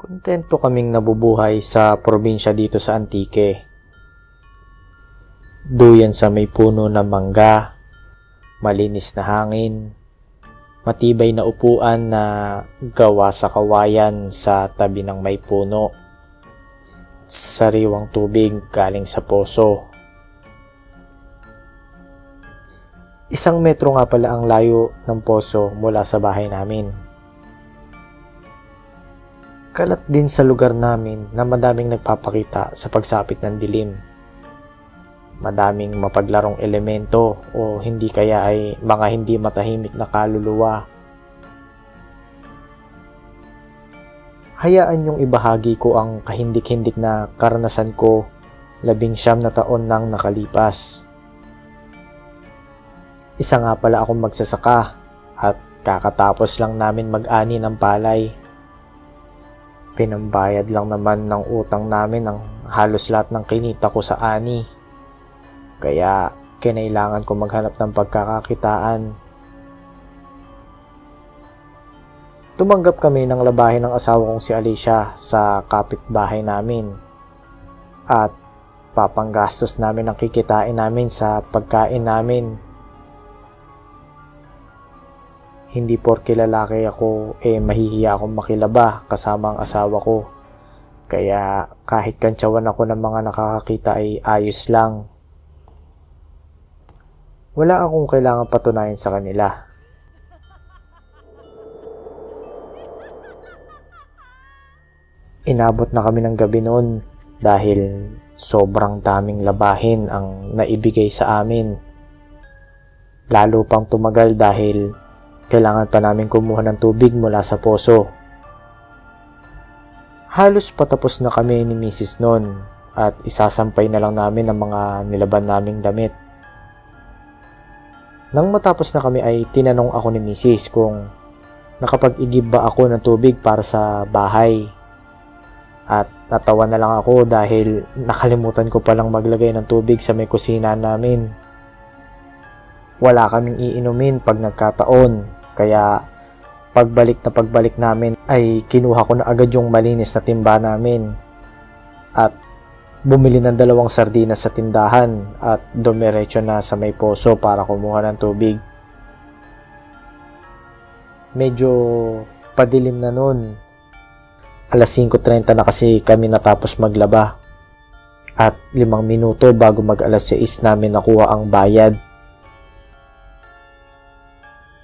Kontento kaming nabubuhay sa probinsya dito sa Antique. Duyan sa may puno ng mangga, malinis na hangin, matibay na upuan na gawa sa kawayan sa tabi ng may puno, sariwang tubig galing sa poso. 1 metro nga pala ang layo ng poso mula sa bahay namin. Kalat din sa lugar namin na madaming nagpapakita sa pagsapit ng dilim. Madaming mapaglarong elemento o hindi kaya ay mga hindi matahimik na kaluluwa. Hayaan niyong ibahagi ko ang kahindik-hindik na karanasan ko 19 na taon nang nakalipas. Isa nga pala akong magsasaka at kakatapos lang namin mag-ani ng palay. Pinambayad lang naman ng utang namin ang halos lahat ng kinita ko sa ani. Kaya kinailangan ko maghanap ng pagkakakitaan. Tumanggap kami ng labahin ng asawa kong si Alicia sa kapitbahay namin. At papanggastos namin ang kikitain namin sa pagkain namin. Hindi porke lalaki ako mahihiya akong makilaba kasama ang asawa ko. Kaya kahit kantsawan ako ng mga nakakakita ay ayos lang. Wala akong kailangan patunayan sa kanila. Inabot na kami ng gabi noon dahil sobrang daming labahin ang naibigay sa amin. Lalo pang tumagal dahil kailangan pa namin kumuha ng tubig mula sa poso. Halos patapos na kami ni Mrs. noon at isasampay na lang namin ang mga nilaban naming damit. Nang matapos na kami ay tinanong ako ni Mrs. kung nakapag-igib ba ako ng tubig para sa bahay. At natawa na lang ako dahil nakalimutan ko palang maglagay ng tubig sa may kusina namin. Wala kaming iinumin pag nagkataon. Kaya pagbalik namin ay kinuha ko na agad yung malinis na timba namin. At bumili ng 2 sardinas sa tindahan at dumiretso na sa may poso para kumuha ng tubig. Medyo padilim na nun. 5:30 na kasi kami natapos maglaba. At 5 minuto bago mag 6 namin nakuha ang bayad.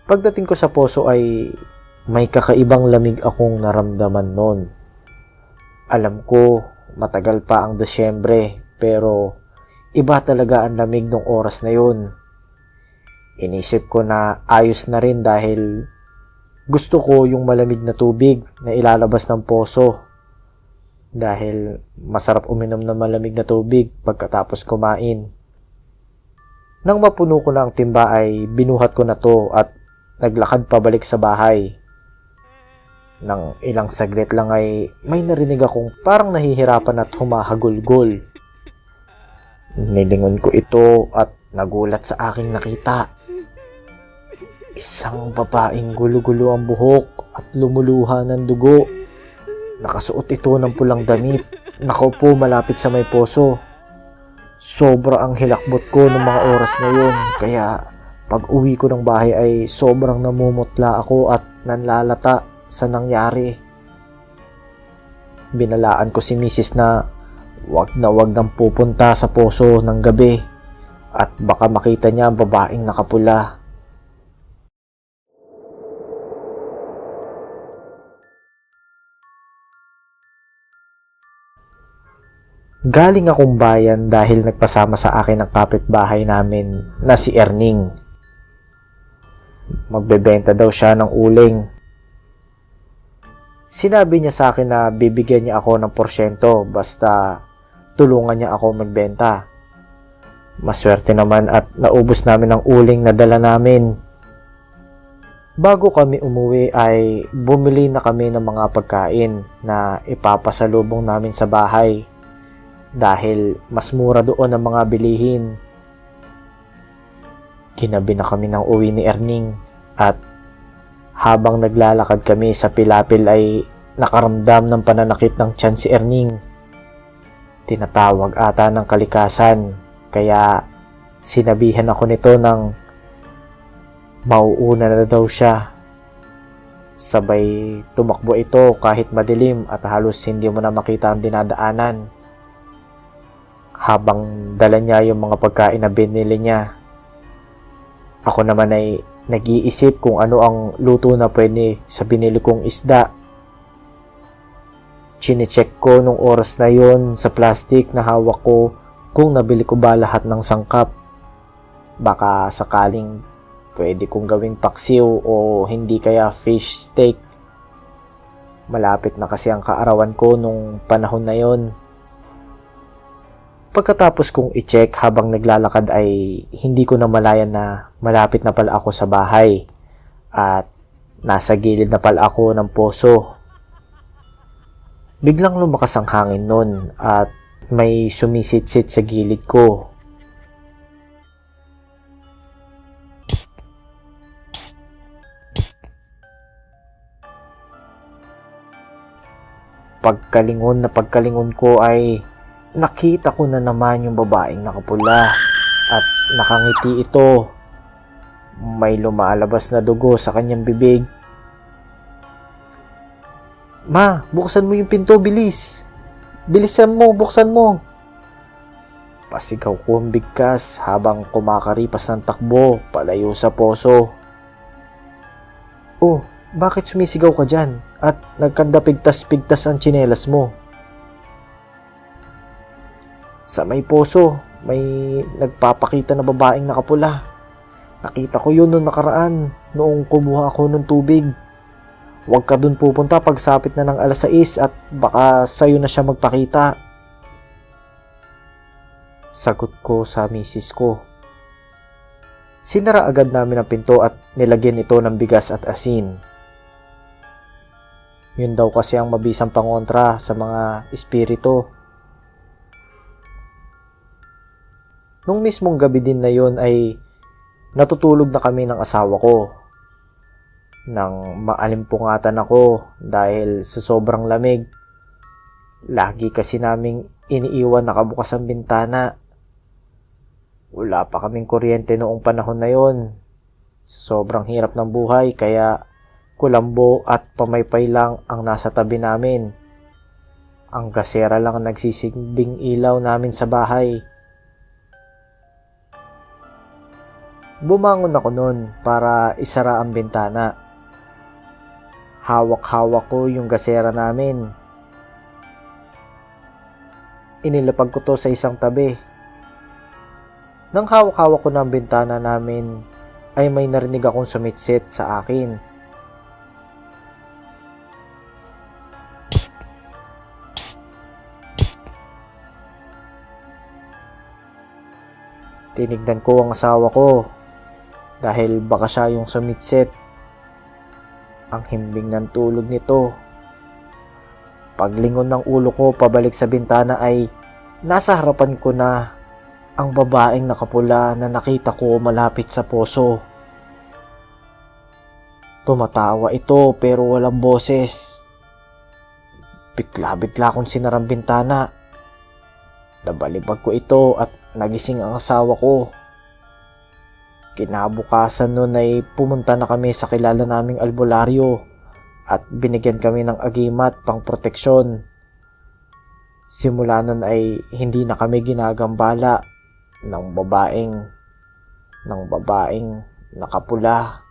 Pagdating ko sa poso ay may kakaibang lamig akong naramdaman noon. Alam ko matagal pa ang Desyembre pero iba talaga ang lamig ng oras na yun. Inisip ko na ayos na rin dahil gusto ko yung malamig na tubig na ilalabas ng poso. Dahil masarap uminom ng malamig na tubig pagkatapos kumain. Nang mapuno ko na ang timba ay binuhat ko na to at naglakad pabalik sa bahay. Nang ilang saglit lang ay may narinig akong parang nahihirapan at humahagulgol. Nilingon ko ito at nagulat sa aking nakita. Isang babaeng gulo-gulo ang buhok at lumuluha ng dugo. Nakasuot ito ng pulang damit. Nakaupo malapit sa may poso. Sobra ang hilakbot ko ng mga oras na yun. Kaya pag uwi ko ng bahay ay sobrang namumutla ako at nanlalata sa nangyari. Binalaan ko si Mrs. na wag nang pupunta sa poso ng gabi at baka makita niya ang babaeng nakapula. Galing akong bayan dahil nagpasama sa akin ang kapitbahay namin na si Erning. Magbebenta daw siya ng uling. Sinabi niya sa akin na bibigyan niya ako ng porsyento basta tulungan niya ako magbenta. Maswerte naman at naubos namin ang uling na dala namin. Bago kami umuwi ay bumili na kami ng mga pagkain na ipapasalubong namin sa bahay dahil mas mura doon ang mga bilihin. Ginabi na kami ng uwi ni Erning at habang naglalakad kami sa Pilapil ay nakaramdam ng pananakit ng tiyan si Erning. Tinatawag ata ng kalikasan, kaya sinabihan ako nito ng mauuna na daw siya. Sabay tumakbo ito kahit madilim at halos hindi mo na makita ang dinadaanan. Habang dala niya yung mga pagkain na binili niya, ako naman ay nag-iisip kung ano ang luto na pwede sa binili kong isda. Chinecheck ko nung oras na yon sa plastic na hawak ko kung nabili ko ba lahat ng sangkap. Baka sakaling pwede kong gawing paksiw o hindi kaya fish steak. Malapit na kasi ang kaarawan ko nung panahon na yon. Pagkatapos kong i-check habang naglalakad ay hindi ko na malayan na malapit na pala ako sa bahay at nasa gilid na pala ako ng poso. Biglang lumakas ang hangin nun at may sumisit-sit sa gilid ko. Psst! Psst! Psst! Pagkalingon ko ay nakita ko na naman yung babaeng nakapula at nakangiti ito. May lumalabas na dugo sa kanyang bibig. Ma, buksan mo yung pinto, bilis! Bilisan mo, buksan mo! Pasigaw ko ang bigkas habang kumakaripas ng takbo palayo sa poso. Oh, bakit sumisigaw ka dyan? At nagkandapigtas-pigtas ang tsinelas mo? Sa may poso, may nagpapakita na babaeng nakapula. Nakita ko yun noong nakaraan, noong kumuha ako ng tubig. Huwag ka dun pupunta pagsapit na ng 6:00 at baka sa'yo na siya magpakita. Sagot ko sa misis ko. Sinara agad namin ang pinto at nilagyan ito ng bigas at asin. Yun daw kasi ang mabisang pangontra sa mga espiritu. Nung mismong gabi din na yon ay natutulog na kami ng asawa ko. Nang maalimpungatan ako dahil sa sobrang lamig. Lagi kasi naming iniiwan nakabukas ang bintana. Wala pa kaming kuryente noong panahon na yon. Sobrang hirap ng buhay kaya kulambo at pamaypay lang ang nasa tabi namin. Ang gasera lang ang nagsisilbing ilaw namin sa bahay. Bumangon ako noon para isara ang bintana. Hawak-hawak ko yung gasera namin. Inilapag ko to sa isang tabi. Nang hawak-hawak ko ng bintana namin, ay may narinig akong sumitsit sa akin. Psst! Psst! Psst! Tinignan ko ang asawa ko. Dahil baka siya yung sumitsit. Ang himbing ng tulog nito. Paglingon ng ulo ko pabalik sa bintana ay nasa harapan ko na ang babaeng nakapula na nakita ko malapit sa poso. Tumatawa ito pero walang boses. Bigla-bigla akong sinarang bintana. Nabalibag ko ito at nagising ang asawa ko. Kinabukasan nun ay pumunta na kami sa kilala naming albularyo at binigyan kami ng agimat pang proteksyon. Simula nun ay hindi na kami ginagambala ng babaeng nakapula.